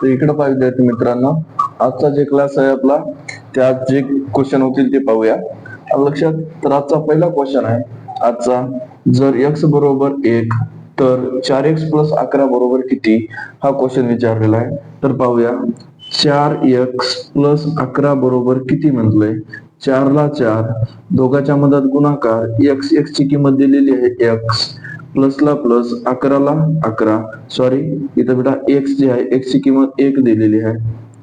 तर इकडे पहा विद्यार्थी मित्रांनो, आजचा जे क्लास आहे आपला त्यात जे क्वेश्चन होतील ते पाहूया लक्षात. तर आजचा पहिला क्वेश्चन आहे आजचा, जर x बरोबर 1 तर 4x प्लस 11 बरोबर किती, हा क्वेश्चन विचारलेला आहे. तर पाहूया, 4x प्लस 11 बरोबर किती म्हटलंय. 4 ला 4, दोघांच्या मधात गुणाकार, x ची किंमत दिलेली आहे x, प्लस ला प्लस, 11 ला 11, सॉरी इथं बेटा x जे आहे x ची किंमत 1 दिलेली आहे.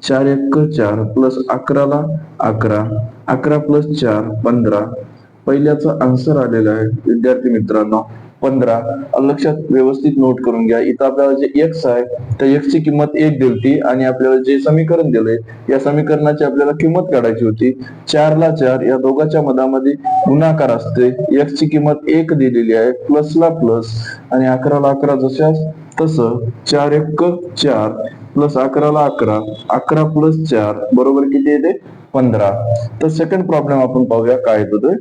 4 1 4 प्लस 11 ला 11, 11 प्लस 4 15. पहिल्याचा आन्सर आलेला आहे विद्यार्थी मित्रांनो 15. लक्षात व्यवस्थित नोट करून घ्या. इथं आपल्याला जे x आहे त्या x ची किंमत 1 दिलती आणि आपल्याला जे समीकरण दिलंय या समीकरणाची आपल्याला किंमत काढायची होती. 4 ला 4 या दोघांच्या मधामध्ये गुणाकार असते, x ची किंमत 1 दिलेली आहे, प्लस ला प्लस आणि 11 ला 11 जशाच तसं 4 1 4 प्लस 11 ला 11, 11 प्लस 4 बरोबर किती येते 15. तर सेकंड प्रॉब्लेम आपण पाहूया काय येतो ते.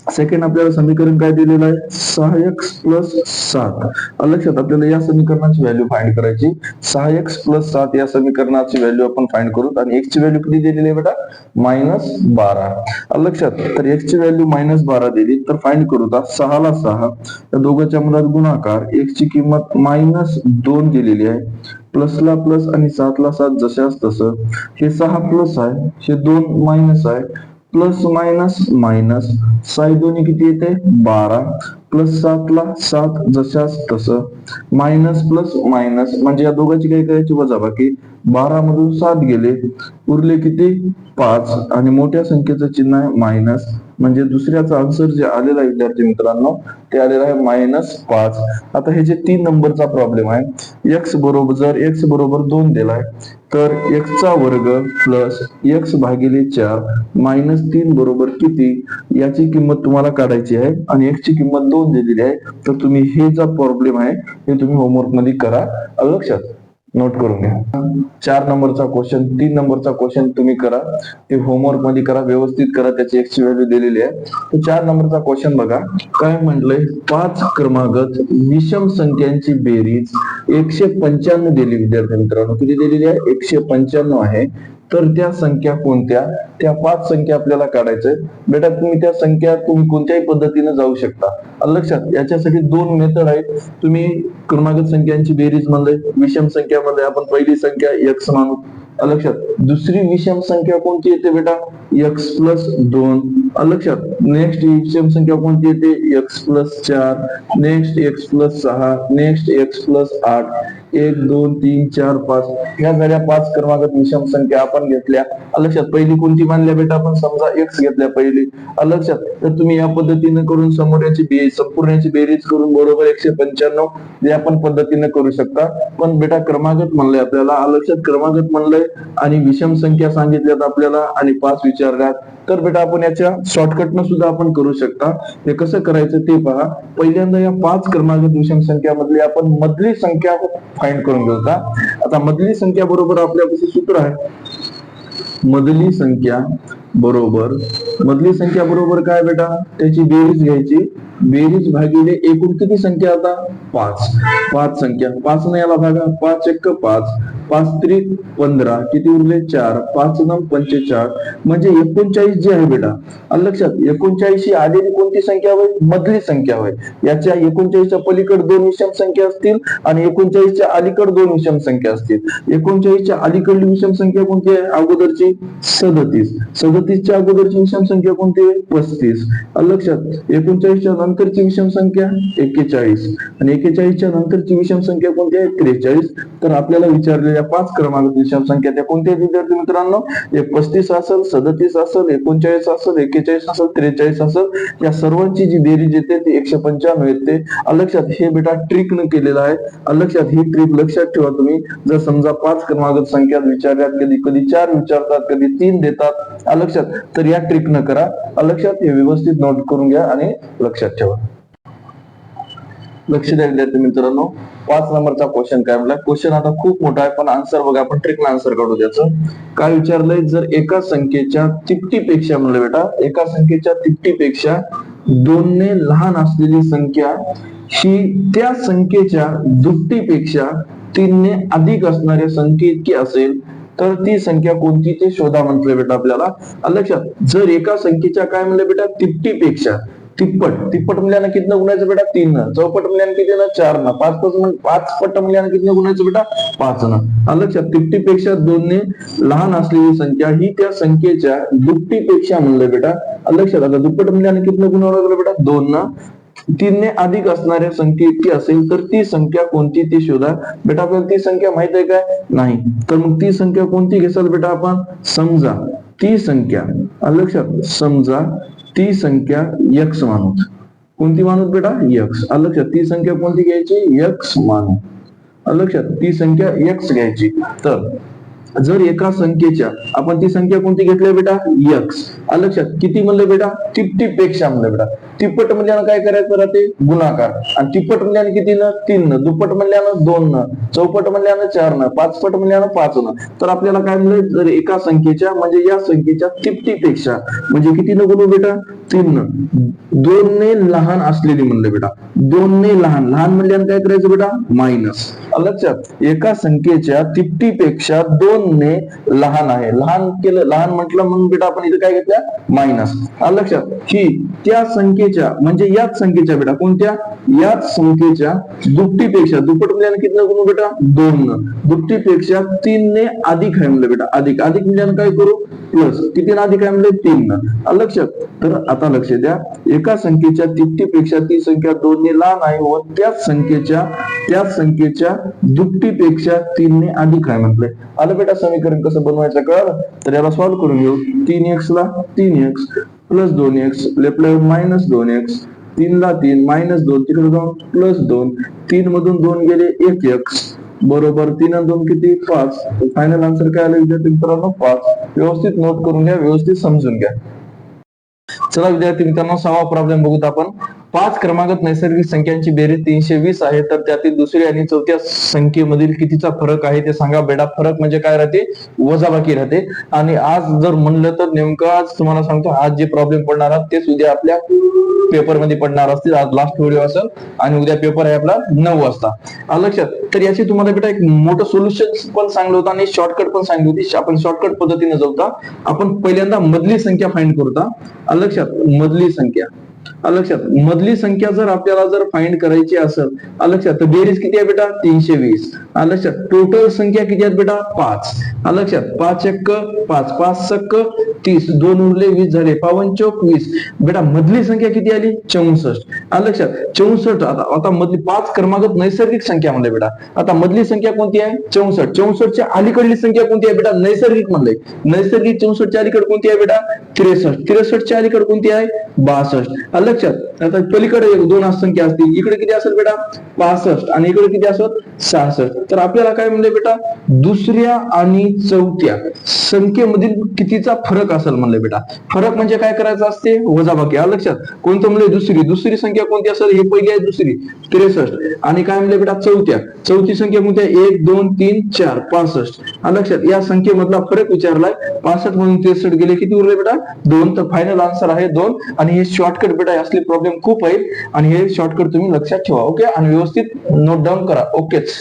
सेकंड आपल्याला समीकरण काय दिलेलं आहे, 6x प्लस 7. लक्षात आपल्याला या समीकरणाची व्हॅल्यू फाइंड करायची. 6x प्लस 7 या समीकरणाची व्हॅल्यू आपण फाइंड करू आणि x ची व्हॅल्यू किती दिलेली आहे बेटा, -12. लक्षात, तर x ची व्हॅल्यू -12 दिली तर फाइंड करू. 6 ला 6 या दोघांच्या मधात गुणाकार, x ची किंमत -2 दिलेली आहे, प्लस ला प्लस आणि 7 ला 7 जशाच तसं. हे 6 प्लस आहे, हे 2 मायनस आहे, प्लस मायनस मायनस, 6 दोन्ही किती येते 12, प्लस 7 ला 7 जशाच तसं, मायनस प्लस मायनस म्हणजे या दोघांची काय करायची वजाबाकी. 12 मधून 7 गेले, उरले किती 5 आणि मोठ्या संख्येचं चिन्ह आहे मायनस, म्हणजे दुसऱ्याचा आन्सर जे आलेला आहे विद्यार्थी मित्रांनो ते आलेला आहे -5. आता हे जे 3 नंबरचा प्रॉब्लेम आहे, जर x बरोबर 2 दिलाय तर x चा वर्ग प्लस x भागिले 4 -3 बरोबर किती याची किंमत तुम्हाला काढायची आहे आणि x ची किंमत 2 दिलेली आहे. तर तुम्ही हे जो प्रॉब्लेम आहे हे तुम्ही होमवर्क मध्ये करा, लक्षात नोट करून घ्या. 4 नंबरचा क्वेश्चन, 3 नंबरचा क्वेश्चन तुम्ही करा, ते होमवर्क मध्ये करा, व्यवस्थित करा, त्याची x ची व्हॅल्यू दिलेली आहे. तर 4 नंबरचा क्वेश्चन बघा काय म्हटलंय, 5 क्रमागत विषम संख्यांची बेरीज 195 दिली विद्यार्थी मित्रांनो. किती दिलेली आहे 195 आहे. तर त्या संख्या कोणत्या, त्या 5 संख्या आपल्याला काढायचंय. बेटा तुम्ही त्या संख्या तुम्ही कोणत्याही पद्धतीने जाऊ शकता. लक्षात, याच्यासाठी 2 मेथड आहेत. तुम्ही क्रमागत संख्यांची बेरीज म्हणले, विषम संख्यामध्ये आपण पहिली संख्या x मानू. लक्षात, दुसरी विषम संख्या कोणती येते बेटा x प्लस 2. लक्षात, नेक्स्ट विषम संख्या कोणती येते x plus 4, next x plus 6, next x plus 8, 1 2 3 4 5 ह्या झाल्या 5 क्रमागत विषम संख्या आपण घेतल्या. लक्षात, पहिली कोणती मानल्या बेटा आपण, समजा x घेतल्या पहिली. लक्षात, तर तुम्ही या पद्धतीने करून समोरची संपूर्णाची बेरीज करून बरोबर 195 या पण पद्धतीने करू शकता. पण बेटा क्रमागत म्हणलंय आपल्याला, लक्षात क्रमागत म्हणलंय आणि विषम संख्या सांगितल्यात आपल्याला आणि 5 विचारल्यात, तर बेटा आपण याच्या शॉर्टकटनं सुद्धा आपण करू शकता. हे कसं करायचं ते पहा. पहिल्यांदा या 5 क्रमागत विषम संख्यामधली आपण मधली संख्या फाइंड करून घेऊ का. आता मधली संख्या बरोबर आपल्यापाशी सूत्र आहे, मधली संख्या बरोबर काय बेटा, त्याची बेरीज घ्यायची, बेरीज भागिले एकूण किती संख्या आता 5 संख्या, 5 ने याला भागा, 5 1 5, 5 3 15, किती उरले 4, 5 9 45 म्हणजे 39 जे आहे बेटा. लक्षात, 39 ही आलेली कोणती संख्या होय, मधली संख्या होय. याच्या 39च्या पलीकडे 2 विषम संख्या असतील आणि 39च्या अलीकडे 2 विषम संख्या असतील. 39च्या अलीकडली विषम संख्या कोणती आहे, अगोदरची 37, 37च्या अगोदरची विषम संख्या कोणती आहे 35. लक्षात, 39च्या नंतरची विषम संख्या 41 आणि 41च्या नंतरची विषम संख्या कोणती आहे 43. तर आपल्याला विचारलेल्या 5 क्रमांक विषम संख्या त्या कोणत्या विद्यार्थी मित्रांनो, 35 असेल, 37 असेल, 39 असेल, 41 असेल, 43 असेल, या सर्वांची जी बेरीज येते ती 195 येते. लक्षात, हे बेटा ट्रिक न केलेलं आहे. लक्षात, ही ट्रिक लक्षात ठेवा तुम्ही. जर समजा 5 क्रमांक संख्या विचारल्यात, कधी कधी 4 विचारतात, कधी 3 देतात, लक्षात, तर या ट्रिक न करा. लक्षात, हे व्यवस्थित नोट करून घ्या आणि लक्षात ठेवा. लक्ष द्या विद्यार्थी मित्रांनो, 5 नंबरचा क्वेश्चन काय म्हटला. क्वेश्चन आता खूप मोठा आहे पण आन्सर बघा, आपण ट्रिकला आन्सर काढू त्याचं. काय विचारलंय, जर एका संख्येच्या तिपटीपेक्षा म्हणलं बेटा, एका संख्येच्या तिपटीपेक्षा 2 ने लहान असलेली संख्या ही त्या संख्येच्या दुपटीपेक्षा तीनने अधिक असणाऱ्या संख्ये इतकी असेल तर ती संख्या कोणती ते शोधा म्हटलं बेटा आपल्याला. लक्षात, जर एका संख्येच्या काय म्हणलं बेटा तिप्पटीपेक्षा, तिप्पट म्हणल्यानं किती गुणायचं बेटा 3 न, चौपट म्हणल्यानं किती ना 4 न, पाच पट म्हणल्यानं किती गुणायचं बेटा 5 न. लक्षात, तिप्पटीपेक्षा 2 ने लहान असलेली संख्या ही त्या संख्येच्या दुप्पटीपेक्षा म्हणलं बेटा. लक्षात, आता दुप्पट म्हणल्यानं किती गुणावं बेटा 2 न. 3 ने अधिक असणाऱ्या संख्या इतकी असेल तर ती संख्या कोणती ती शोधा. बेटा आपल्याला ती संख्या माहित आहे काय? नाही. तर मग ती संख्या कोणती घेसाल बेटा आपण? समजा ती संख्या, लक्षात, समजा ती संख्या x मानू. कोणती मानू बेटा? x. लक्षात, ती संख्या कोणती घ्यायची? x मानू. लक्षात, ती संख्या x घ्यायची. तर जर एका संख्येच्या, आपण ती संख्या कोणती घेतली बेटा? x. लक्षात, किती म्हणलं बेटा? तिप्पटीपेक्षा म्हणलं बेटा. तिप्पट म्हणल्यानं काय करायचं राहते? गुणाकार. आणि तिप्पट म्हणल्यानं किती न? 3 न. दुप्पट म्हणल्यानं 2 न. चौपट म्हणल्यानं 4 न. पाचपट म्हणल्यानं 5 न. तर आपल्याला काय म्हणलं? जर एका संख्येच्या म्हणजे या संख्येच्या तिप्पटीपेक्षा म्हणजे किती न गुणू बेटा? 3 न. 2 ने लहान असलेली म्हणलं बेटा. 2 ने लहान, लहान म्हणल्यानं काय करायचं बेटा? मायनस. लक्षात, एका संख्येच्या तिप्पटीपेक्षा 2 ने लहान आहे. लहान केलं, लहान म्हटलं म्हणून बेटा आपण इथे काय घेतल्या? मायनस. लक्षात, ही त्या संख्येच्या म्हणजे याच संख्येच्या बेटा, कोणत्या? याच संख्येच्या दुप्पटीपेक्षा, दुप्पट म्हणल्यानं किती गुणू बेटा? 2 न. दुप्पटीपेक्षा 3 ने अधिक आहे म्हणलं बेटा. अधिक म्हणल्यानं काय करू? प्लस. किती ना अधिक आहे म्हणलं? 3 न. लक्षात, तर आता लक्ष द्या, एका संख्येच्या तिप्पटीपेक्षा ती संख्या 2 ने लहान आहे व त्याच संख्येच्या दुप्पटीपेक्षा 3 ने अधिक आहे म्हटलंय. आलं बेटा समीकरण कसं बनवायचं कळलं? तर याला सॉल्व्ह करून घेऊ. 3x ला 3x plus 2x left minus 2x, 3 ला 3 मायनस 2 तिकडे जाऊन प्लस 2, 3 मधून 2 गेले 1x बरोबर 3 आणि 2 किती? 5. फायनल आन्सर काय आलं विद्यार्थी मित्रांनो? 5. व्यवस्थित नोट करून घ्या, व्यवस्थित समजून घ्या. चला विद्यार्थी मित्रांनो, 6वा प्रॉब्लेम बघूत आपण. 5 क्रमांकात नैसर्गिक संख्यांची बेरीज 320 आहे तर त्यातील दुसऱ्या आणि चौथ्या संख्येमधील कितीचा फरक आहे ते सांगा. बेटा फरक म्हणजे काय राहते? वजाबाकी राहते. आणि आज जर म्हणलं तर नेमकं आज तुम्हाला सांगतो, आज जे प्रॉब्लेम पडणार आहेत तेच उद्या आपल्या पेपर मध्ये पडणार असतील. आज लास्ट व्हिडिओ असेल आणि उद्या पेपर आहे आपला 9 वाजता. लक्षात, तर याची तुम्हाला बेटा एक मोठं सोल्युशन पण सांगलं होतं आणि शॉर्टकट पण सांगितली होती. आपण शॉर्टकट पद्धतीने जाऊता. आपण पहिल्यांदा मधली संख्या फाइंड करूता. लक्षात, मधली संख्या. लक्षात, मधली संख्या जर आपल्याला जर फाइंड करायची असेल, लक्षात, तर बेरीज किती आहे बेटा? 320. लक्षात, टोटल संख्या किती आहेत बेटा? 5. लक्षात, 5 एक्क 5, 5 सक्क 30, 2 उरले 20 झाले, 5 चौक 20. बेटा मधली संख्या किती आली? 64. लक्षात, 64. आता मधली 5 क्रमांकात नैसर्गिक संख्या म्हणले बेटा. आता मधली संख्या कोणती आहे? 64. 64 च्या अलीकडली संख्या कोणती आहे बेटा? नैसर्गिक म्हणले. नैसर्गिक 64 च्या अलीकडे कोणती आहे बेटा? 63. 63 च्या अलीकडे कोणती आहे? 62. लक्षात, आता पलीकडे 2 संख्या असतील, इकडे किती असेल बेटा? 65 आणि इकडे किती असेल? 66. तर आपल्याला काय म्हणले बेटा? दुसऱ्या आणि चौथ्या संख्येमधील कितीचा फरक असेल म्हणले बेटा. फरक म्हणजे काय करायचं असते? वजाबाकी. लक्षात, कोणतं म्हणले? दुसरी संख्या कोणती असेल? हे पहिली आहे दुसरी 63. आणि काय म्हणले बेटा? चौथी संख्या कोणती आहे? 1 2 3 4 65. लक्षात, या संख्येमधला फरक विचारलाय. 65 मधून 63 गेले, किती उरले बेटा? 2. तर फायनल आन्सर आहे 2. आणि हे शॉर्टकट बेटा, असले प्रॉब्लेम खूप आहेत आणि हे शॉर्टकट तुम्ही लक्षात ठेवा. ओके, आणि व्यवस्थित नोट डाऊन करा. ओकेच.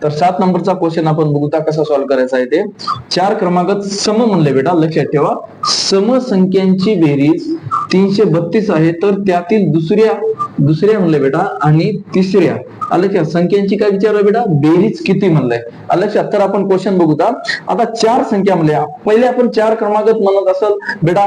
तर 7 नंबरचा क्वेश्चन आपण बघूता कसा सॉल्व्ह करायचा आहे ते. 4 क्रमांकात सम म्हणले बेटा. लक्षात ठेवा, सम संख्यांची बेरीज 332 आहे तर त्यातील दुसऱ्या म्हणले बेटा आणि तिसऱ्या लक्षात संख्यांची काय विचारलं बेटा? बेरीज किती म्हणलंय. लक्षात, तर आपण क्वेश्चन बघूता. आता 4 संख्या म्हणल्या. पहिले आपण 4 क्रमांकात म्हणत असेल बेटा,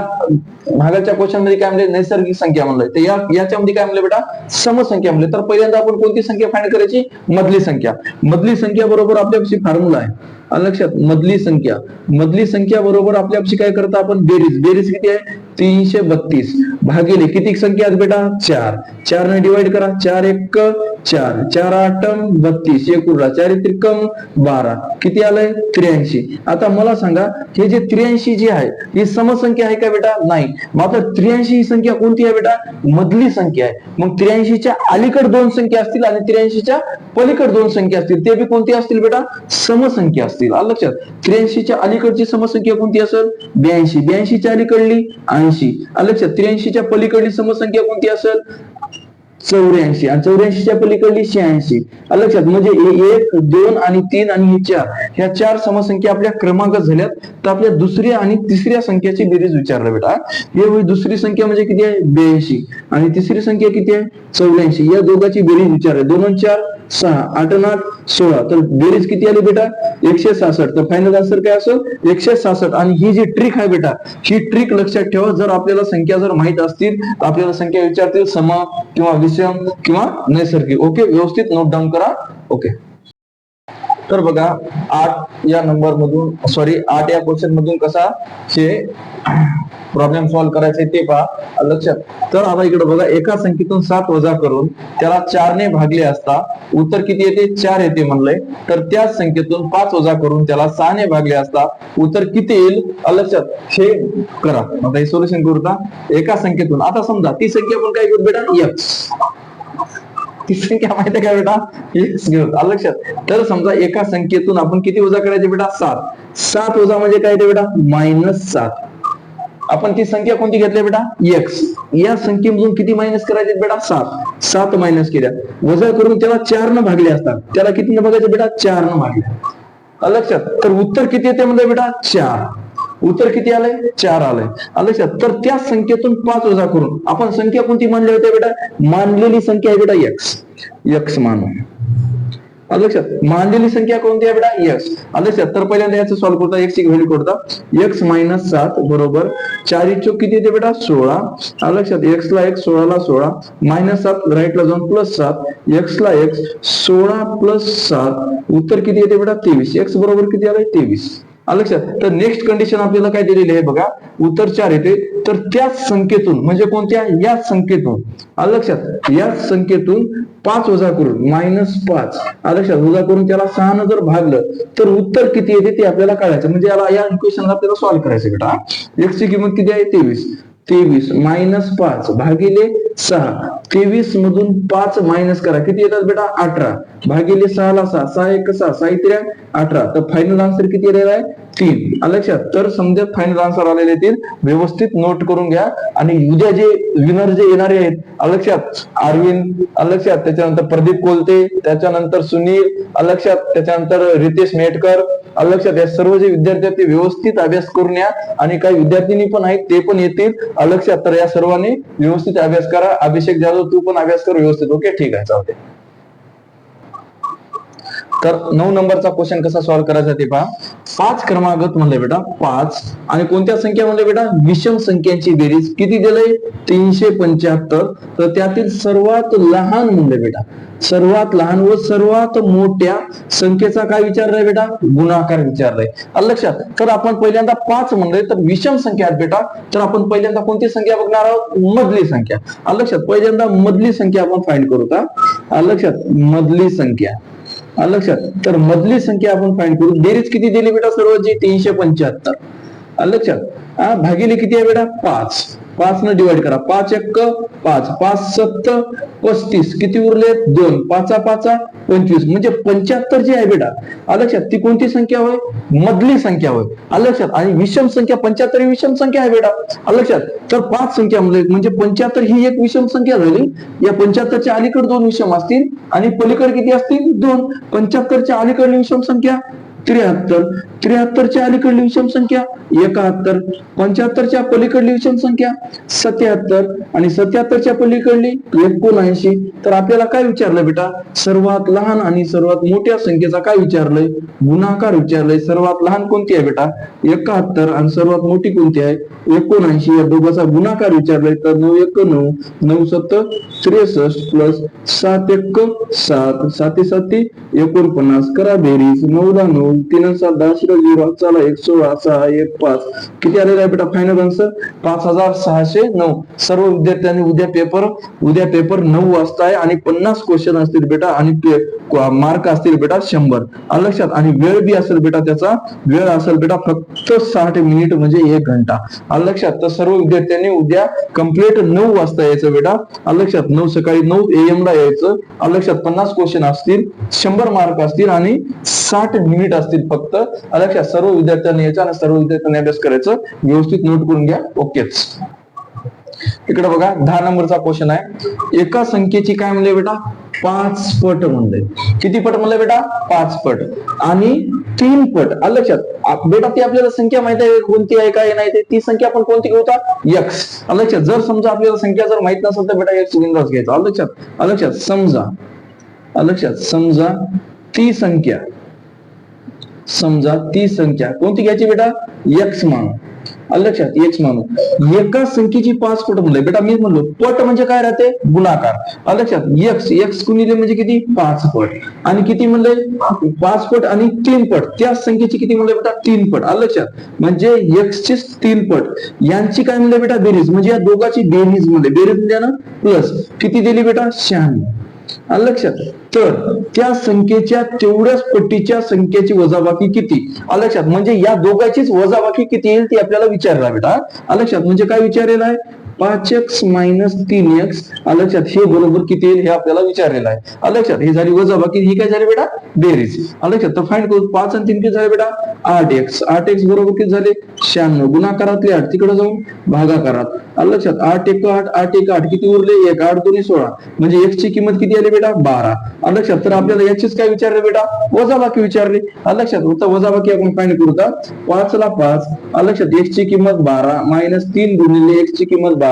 भागाच्या क्वेश्चन मध्ये काय म्हणले? नैसर्गिक संख्या म्हणलंय. तर याच्यामध्ये काय म्हणले बेटा? समसंख्या म्हणले. तर पहिल्यांदा आपण कोणती संख्या फाइंड करायची? मधली संख्या. मधली संख्या बरोबर आपल्यापाशी फॉर्म्युला आहे. लक्षात, मधली संख्या बरोबर आपल्यापाशी काय करता आपण? बेरीज किती आहे? 332 भागिले किती संख्या आहेत बेटा? 4 ने डिवाइड करा. 4 1 4, 4 8 32, 1 उरला, 4 त्रिकम 12, किती आलंय? 83. आता मला सांगा, हे जे 83 जी आहे ही समसंख्या आहे का बेटा? नाही. मात्र 83 ही संख्या कोणती आहे बेटा? मधली संख्या आहे. मग 83 च्या अलीकडे 2 संख्या असतील आणि 83 च्या पलीकडे 2 संख्या असतील, ते बी कोणती असतील बेटा? समसंख्या असतील. लक्षात, 83 च्या अलीकडची समसंख्या कोणती असेल? 82. 82 च्या अलीकडली 80. लक्षात, 83 च्या पलीकडली समसंख्या कोणती असेल? 84 आणि 84च्या पलीकडली 86. लक्षात म्हणजे 1, 2 आणि 3 आणि 4 ह्या 4 समसंख्या आपल्या क्रमांक झाल्यात. तर आपल्या दुसऱ्या आणि तिसऱ्या संख्याची बेरीज विचारलं बेटा. हे होईल दुसरी संख्या म्हणजे किती आहे 82 आणि तिसरी संख्या किती आहे 84. या दोघांची बेरीज विचारली. 2 आणि 4 6, 8 आणि 8 16. तर बेरीज किती आली बेटा 166. तर फायनल आन्सर काय असेल 166. आणि ही जी ट्रिक आहे बेटा, ही ट्रिक लक्षात ठेवा. जर आपल्याला संख्या जर माहित असतील तर आपल्याला संख्या विचारतील सम किंवा विषम किंवा नैसर्गिक. ओके, व्यवस्थित नोट डाऊन करा. ओके, तर बघा 8 या नंबर मधून 8 या क्वेश्चन मधून कसा हे प्रॉब्लेम सॉल्व्ह करायचे ते पहा लक्षात. तर आता इकडे बघा एका संख्येतून 7 वजा करून त्याला 4 ने भागले असता उत्तर किती येते 4 येते म्हणलंय. तर त्याच संख्येतून 5 वजा करून त्याला 6 ने भागले असता उत्तर किती येईल लक्षात. हे करा आता हे सोल्युशन करू. एका संख्येतून आता समजा ती संख्या आपण काय करू बेटा x, ती संख्या माहिती आहे का बेटा x घेऊ लक्षात. तर समजा एका संख्येतून आपण किती वजा करायचे बेटा 7 वजा म्हणजे काय येते बेटा -7. आपण ती संख्या कोणती घेतली बेटा x. या संख्येमधून किती मायनस करायचे बेटा 7 मायनस केल्या वजा करून त्याला 4 न भागले असतात. त्याला किती न भागायचे बेटा 4 न भागले लक्षात. तर उत्तर किती येते म्हणजे बेटा 4. उत्तर किती आलंय 4 आलंय लक्षात. तर त्या संख्येतून 5 वजा करून आपण संख्या कोणती मानली होती बेटा, मानलेली संख्या आहे बेटा x मानू लक्षात. मानलेली संख्या कोणती आहे बेटा x लक्षात. तर पहिल्यांदा याचं सॉल्व्ह करता x ची व्हॅल्यू करता x - 7 बरोबर 4 चोक किती येते बेटा 16 लक्षात. x ला x 16 ला 16 -7 राईटला जाऊन +7 x ला x 16 + 7 उत्तर किती येते बेटा 23. x बरोबर किती आलंय 23 लक्षात. तर नेक्स्ट कंडिशन आपल्याला काय दिलेली आहे बघा, उत्तर 4 येते. तर त्याच संख्येतून म्हणजे कोणत्या या संख्येतून लक्षात, या संख्येतून 5 वजा करून -5 लक्षात वजा करून त्याला 6 न जर भागलं तर उत्तर किती येते ते आपल्याला कळायचं. म्हणजे या इक्वेशनला आपल्याला सॉल्व्ह करायचं बेटा. x ची किंमत किती आहे 23 -5 भागिले 6. 23 मधून 5 मायनस करा किती येतात बेटा 18 भागिले 6 ला 6 6 1 6 6 3 18. तर फायनल आन्सर किती आलेला आहे 3 लक्षात. तर समजा फायनल आन्सर आलेले 3 व्यवस्थित नोट करून घ्या. आणि उद्या जे विनर जे येणारे आहेत लक्षात, अरविंद लक्षात, त्याच्यानंतर प्रदीप कोलते, त्याच्यानंतर सुनील लक्षात, त्याच्यानंतर रितेश मेटकर लक्षात, या सर्व जे विद्यार्थी आहेत ते व्यवस्थित अभ्यास करून या. आणि काही विद्यार्थिनी पण आहेत ते पण येतील लक्षात. तर या सर्वांनी व्यवस्थित अभ्यास करा. अभिषेक जाधव तू पण अभ्यास कर व्यवस्थित. ओके ठीक आहे चालते. तर 9 नंबरचा क्वेश्चन कसा सॉल्व्ह करायचा ते पहा. 5 क्रमागत म्हणले बेटा 5 आणि कोणत्या संख्या म्हणले बेटा विषम संख्यांची बेरीज किती दिलंय 375. तर त्यातील सर्वात लहान म्हणले बेटा, सर्वात लहान व सर्वात मोठ्या संख्येचा काय विचारलाय बेटा गुणाकार विचारलाय लक्षात. तर आपण पहिल्यांदा 5 म्हणले तर विषम संख्या आहेत बेटा. तर आपण पहिल्यांदा कोणती संख्या बघणार आहोत मधली संख्या लक्षात. पहिल्यांदा मधली संख्या आपण फाइंड करू का लक्षात. मधली संख्या लक्षात. तर मधली संख्या आपण फाइंड करू. बेरीज किती दिली बेटा सर्वांची 375 लक्षात. भागिले किती आहे बेटा 5 न डिवाइड करा. 5 1 5 5 7 35 किती उरले 2 5 5 25 म्हणजे 75 जी आहे बेटा लक्षात ती कोणती संख्या होय मधली संख्या होय लक्षात. आणि विषम संख्या 75 ही विषम संख्या आहे बेटा लक्षात. तर 5 संख्या म्हणजे 75 ही एक विषम संख्या झाली. या 75 च्या अलीकडे 2 विषम असतील आणि पलीकडे किती असतील 2. 75 च्या अलीकडली विषम संख्या 73, 73 च्या अलीकडली विषम संख्या 71, 75 च्या पलीकडली विषम संख्या 77 आणि 77 च्या पलीकडली 79. तर आपल्याला काय विचारलं बेटा सर्वात लहान आणि सर्वात मोठ्या संख्येचा काय विचारलंय गुणाकार विचारलंय. सर्वात लहान कोणती आहे बेटा 71 आणि सर्वात मोठी कोणती आहे 79. या दोघांचा गुणाकार विचारलाय. तर 9 1 9 9 7 63 प्लस 7 1 7 7 7 49 करा बेरीज 9 ला 9 3 7 10 0 चला 1 16 6 1 5 किती आलेला आहे बेटा फायनल आन्सर 5609. सर्व विद्यार्थ्यांनी उद्या पेपर 9 वाजता आहे आणि 50 क्वेश्चन असतील बेटा आणि मार्क असतील बेटा 100 लक्षात. आणि वेळ बी असेल बेटा त्याचा वेळ असेल बेटा फक्त 60 मिनिट म्हणजे 1 घंटा लक्षात. तर सर्व विद्यार्थ्यांनी उद्या कंप्लीट 9 वाजता यायचं बेटा लक्षात. 9 सकाळी 9 AM ला यायचं लक्षात. 50 क्वेश्चन असतील 100 मार्क असतील आणि 60 मिनिट असतील फक्त लक्षात. सर्व विद्यार्थ्यांनी यायचं आणि सर्व विद्यार्थ्यांनी अभ्यास करायचं. व्यवस्थित नोट करून घ्या. ओकेच. इकडे बघा 10 नंबरचा क्वेश्चन आहे. एका संख्येची काय म्हणले बेटा 5 पट म्हणले. किती पट म्हणले बेटा 5 पट आणि 3 पट. आलं लक्षात बेटा ती आपल्याला संख्या माहिती आहे कोणती आहे काय नाही ते ती संख्या आपण कोणती घेऊ एक्स. आलं लक्षात जर समजा आपल्याला संख्या जर माहित नसेल तर बेटा एक्स बिंदास घ्यायचा. आलं लक्षात समजा समजा ती संख्या कोणती घ्यायची बेटा एक्स मानू. लक्षात एक्स मानू. एका संख्येची 5 पट म्हणले बेटा मी म्हणलो पट म्हणजे काय राहते गुणाकार. लक्षात एक्स गुणिले म्हणजे किती 5 पट आणि किती म्हणले 5 पट आणि 3 पट त्या संख्येची किती म्हणले बेटा 3 पट. लक्षात म्हणजे एक्स ची 3 पट यांची काय म्हणले बेटा बेरीज म्हणजे या दोघांची बेरीज म्हणले. बेरीज म्हणजे ना प्लस किती दिली बेटा 96. लक्षात तर त्या संख्येच्या तेवढ्याच पट्टीच्या संख्येची वजाबाकी किती. लक्षात म्हणजे या दोघांचीच वजाबाकी किती येईल ती आपल्याला विचारला बेटा. लक्षात म्हणजे काय विचारलेलं आहे 5x - 3x. लक्षात हे बरोबर किती येईल हे आपल्याला विचारलेलं आहे. लक्षात ही झाली वजाबाकी ही काय झाली बेटा बेरीज. लक्षात तर फाइंड करू 5 आणि 3 किती झाले बेटा 8x बरोबर किती झाले 96. गुणाकारातले 8 तिकडे जाऊन भागाकारात. लक्षात 8 1 8 8 1 8 किती उरले 1 8 2 16 म्हणजे x ची किंमत किती आली बेटा 12. लक्षात तर आपल्याला याचीच काय विचारले बेटा वजाबाकी विचारली. लक्षात वजाबाकी आपण फाइंड करू 5 ला 5. लक्षात x ची किंमत 12 - 3 गुणिले x ची किंमत 12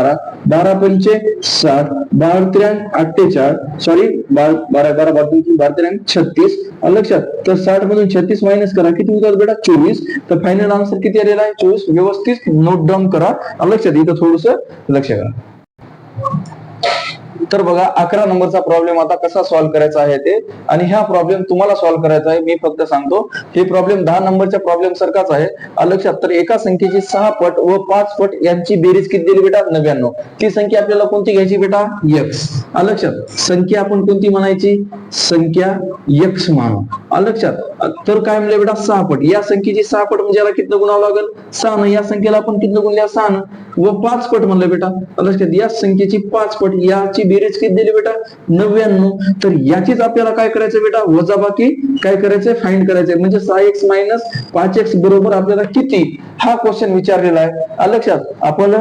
12 पंचे 60 12 3 48 सॉरी 12 3 36. लक्षात तर 60 मधून 36 मायनस करा किती होतात बेटा 24. तर फायनल आन्सर किती आलेला आहे 24. व्यवस्थित नोट डाऊन करा. लक्षात इथं थोडस लक्ष करा. तर बघा 11 नंबरचा प्रॉब्लेम आता कसा सॉल्व्ह करायचा आहे ते आणि ह्या प्रॉब्लेम तुम्हाला सॉल्व्ह करायचा आहे. मी फक्त सांगतो हे प्रॉब्लेम 10 नंबरच्या प्रॉब्लेम सारखाच आहे. लक्षात तर एका संख्येची 6 पट व 5 पट यांची बेरीज किती दिली बेटा 99. ती संख्या आपल्याला कोणती घ्यायची बेटा एक्स. लक्षात संख्या आपण कोणती म्हणायची संख्या एक्स मानू. लक्षात तर काय म्हणले बेटा 6 पट या संख्येची 6 पट म्हणजे याला किती गुणावं लागेल 6 न. या संख्येला आपण किती गुणल्या 6 न व 5 पट म्हणलं बेटा. लक्षात या संख्येची 5 पट याची बेरीज किती दिली बेटा 99. तर याचीच आपल्याला काय करायचं बेटा वजाबाकी काय करायचंय फाइंड करायचंय म्हणजे 6x - 5x बरोबर आपल्याला किती हा क्वेश्चन विचारलेला आहे. लक्षात आपण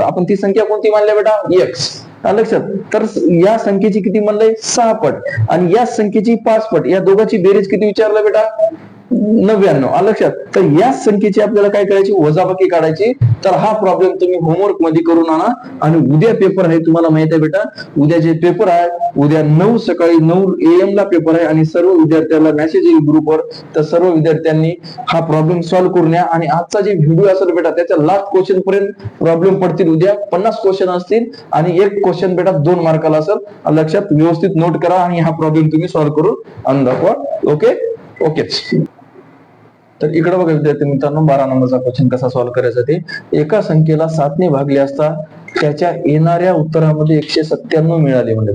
आपण ती संख्या कोणती मानली बेटा एक्स. लक्षात तर या संख्येची किती म्हणलंय 6 पट आणि या संख्येची 5 पट या दोघांची बेरीज किती विचारलं बेटा 99. लक्षात तर या संख्येची आपल्याला काय करायची वजाबाकी काढायची. तर हा प्रॉब्लेम तुम्ही होमवर्क मध्ये करून आणा आणि उद्या पेपर आहे तुम्हाला माहित आहे बेटा उद्या जे पेपर आहे उद्या 9 सकाळी 9 AM ला पेपर आहे आणि सर्व विद्यार्थ्यांना मेसेज येईल ग्रुपवर. तर सर्व विद्यार्थ्यांनी हा प्रॉब्लेम सॉल्व्ह करून या आणि आजचा जे व्हिडिओ असेल बेटा त्याच्या लास्ट क्वेश्चन पर्यंत प्रॉब्लेम पडतील. उद्या 50 क्वेश्चन असतील आणि एक क्वेश्चन बेटा 2 मार्काला असेल. लक्षात व्यवस्थित नोट करा आणि हा प्रॉब्लेम तुम्ही सॉल्व्ह करून आणून दाखवा. ओकेच. तर इकडे बघा विद्यार्थी मित्रांनो 12 नंबरचा क्वेश्चन कसा सॉल्व्ह करायचा ते. एका संख्येला 7 ने भागले असता त्याच्या येणाऱ्या उत्तरामध्ये 197 मिळाले म्हणजे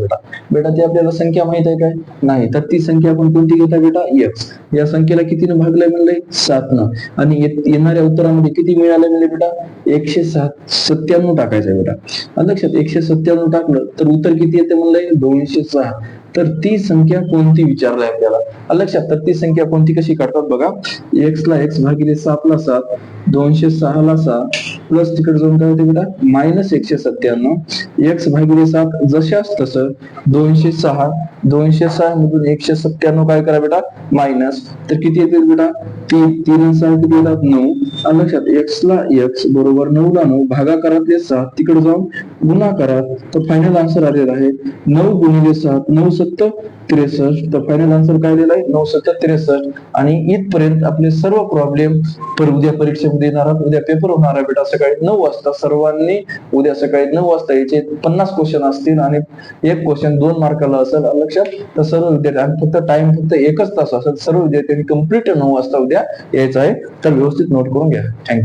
बेटा ती आपल्याला संख्या माहित आहे काय नाही. तर ती संख्या आपण कोणती घेता बेटा एक्स. या संख्येला कितीने भागलंय म्हणलंय 7 न आणि येणाऱ्या उत्तरामध्ये किती मिळाले म्हणजे बेटा 197 टाकायचं बेटा. लक्षात 197 टाकलं तर उत्तर किती येते म्हणलंय 206. तर ती संख्या कोणती विचारलाय आपल्याला. लक्षात तर ती संख्या कोणती कशी काढतात बघा एक्स ला एक्स भागिले 7 ला 7 206 ला 6 प्लस तिकडे जाऊन काय होते बेटा -197 एक्स भागिले 7 जशाच तसं 206 मधून 197 काय करा बेटा मायनस. तर किती येतील बेटा 3 6 किती येतात 9. लक्षात एक्स ला एक्स बरोबर 9 ला 9 भागाकारातले 7 तिकडे जाऊन गुणाकारात. तर फायनल आन्सर आलेला आहे 9 गुणिले 7 9 7 63. तर फायनल आन्सर काय आलेला आहे 9 7 63. आणि इथपर्यंत आपले सर्व प्रॉब्लेम उद्या परीक्षेमध्ये येणार उद्या पेपर होणार आहे बेटा सकाळी 9 वाजता. सर्वांनी उद्या सकाळी 9 वाजता यायचे 50 क्वेश्चन असतील आणि एक क्वेश्चन 2 मार्काला असेल. लक्षात तर सर्व विद्यार्थी फक्त टाइम फक्त 1 तास असेल. सर्व विद्यार्थ्यांनी कंप्लीट 9 वाजता उद्या यायचं आहे. तर व्यवस्थित नोट करून घ्या. थँक्यू.